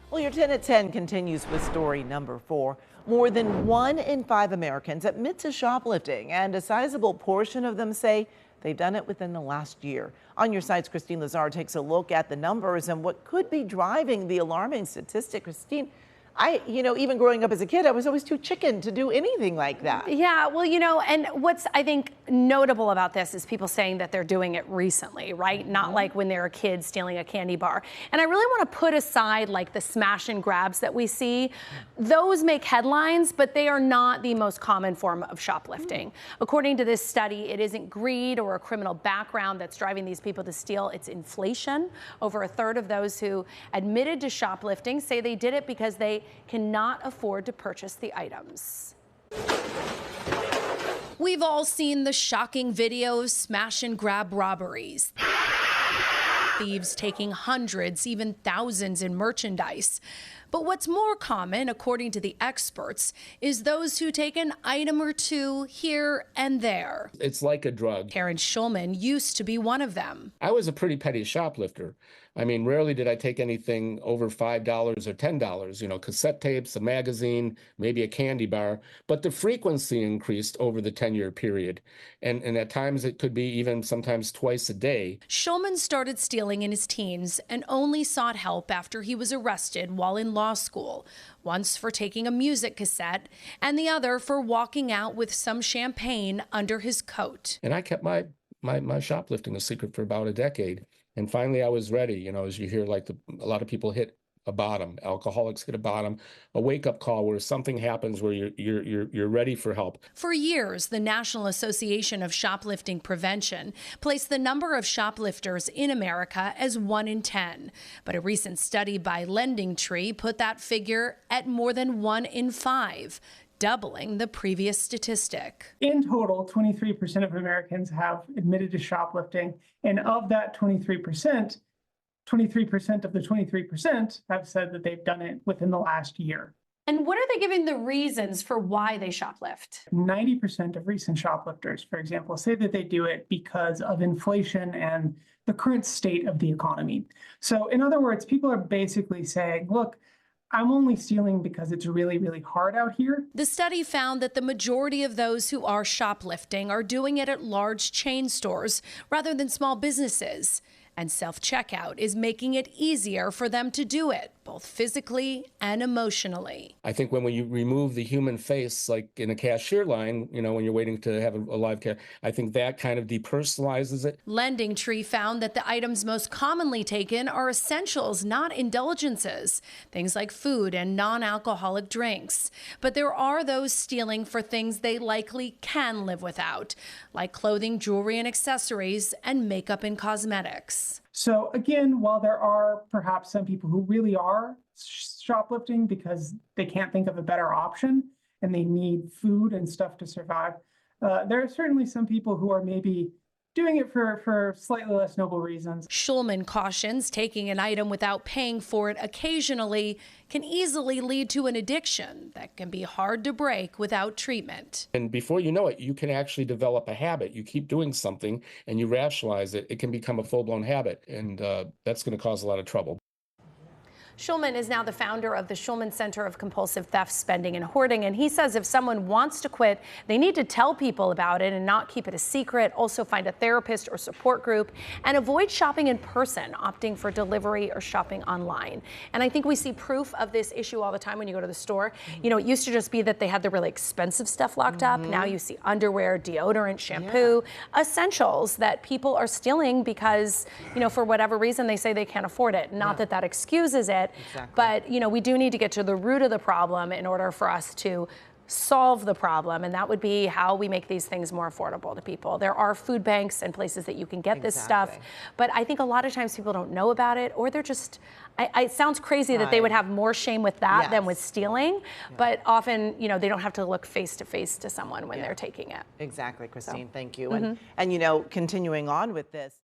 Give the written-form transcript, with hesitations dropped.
Well, your 10 at 10 continues with story number 4. More than 1 in 5 Americans admit to shoplifting, and a sizable portion of them say they've done it within the last year. On your sites, Kristine Lazar takes a look at the numbers and what could be driving the alarming statistic. Kristine, even growing up as a kid, I was always too chicken to do anything like that. Yeah, well, and what's, I think, notable about this is people saying that they're doing it recently, right? Not like when they're a kid stealing a candy bar. And I really want to put aside like the smash and grabs that we see. Those make headlines, but they are not the most common form of shoplifting. According to this study, it isn't greed or a criminal background that's driving these people to steal. It's inflation. Over a third of those who admitted to shoplifting say they did it because they cannot afford to purchase the items. We've all seen the shocking video of smash and grab robberies. Thieves taking hundreds, even thousands in merchandise. But what's more common, according to the experts, is those who take an item or two here and there. It's like a drug. Karen Schulman used to be one of them. I was a pretty petty shoplifter. I mean, rarely did I take anything over $5 or $10, cassette tapes, a magazine, maybe a candy bar, but the frequency increased over the 10-year period. And at times it could be even sometimes twice a day. Schulman started stealing in his teens and only sought help after he was arrested while in law school, once for taking a music cassette and the other for walking out with some champagne under his coat. And I kept my shoplifting a secret for about a decade. And finally, I was ready, as you hear, like a lot of people hit a bottom. Alcoholics hit a bottom, a wake-up call where something happens where you're ready for help. For years, the National Association of Shoplifting Prevention placed the number of shoplifters in America as 1 in 10. But a recent study by Lending Tree put that figure at more than 1 in 5. Doubling the previous statistic. In total, 23% of Americans have admitted to shoplifting, and of that 23% of the 23% have said that they've done it within the last year. And what are they giving the reasons for why they shoplift? 90% of recent shoplifters, for example, say that they do it because of inflation and the current state of the economy. So in other words, people are basically saying, look, I'm only stealing because it's really, really hard out here. The study found that the majority of those who are shoplifting are doing it at large chain stores rather than small businesses. And self-checkout is making it easier for them to do it, both physically and emotionally. I think when you remove the human face, like in a cashier line, when you're waiting to have a live cash, I think that kind of depersonalizes it. Lending Tree found that the items most commonly taken are essentials, not indulgences, things like food and non-alcoholic drinks. But there are those stealing for things they likely can live without, like clothing, jewelry, and accessories, and makeup and cosmetics. So again, while there are perhaps some people who really are shoplifting because they can't think of a better option and they need food and stuff to survive, there are certainly some people who are maybe doing it for slightly less noble reasons. Schulman cautions taking an item without paying for it occasionally can easily lead to an addiction that can be hard to break without treatment. And before you know it, you can actually develop a habit. You keep doing something and you rationalize it, it can become a full-blown habit, and that's going to cause a lot of trouble. Schulman is now the founder of the Schulman Center of Compulsive Theft, Spending, and Hoarding, and he says if someone wants to quit, they need to tell people about it and not keep it a secret. Also find a therapist or support group, and avoid shopping in person, opting for delivery or shopping online. And I think we see proof of this issue all the time when you go to the store. It used to just be that they had the really expensive stuff locked up. Now you see underwear, deodorant, shampoo, essentials that people are stealing because, for whatever reason, they say they can't afford it. Not that that excuses it. Exactly. But, we do need to get to the root of the problem in order for us to solve the problem, and that would be how we make these things more affordable to people. There are food banks and places that you can get this stuff, but I think a lot of times people don't know about it, or they're just, it sounds crazy that they would have more shame with that than with stealing, but often, they don't have to look face to face to someone when they're taking it. Exactly, Kristine, thank you. And continuing on with this.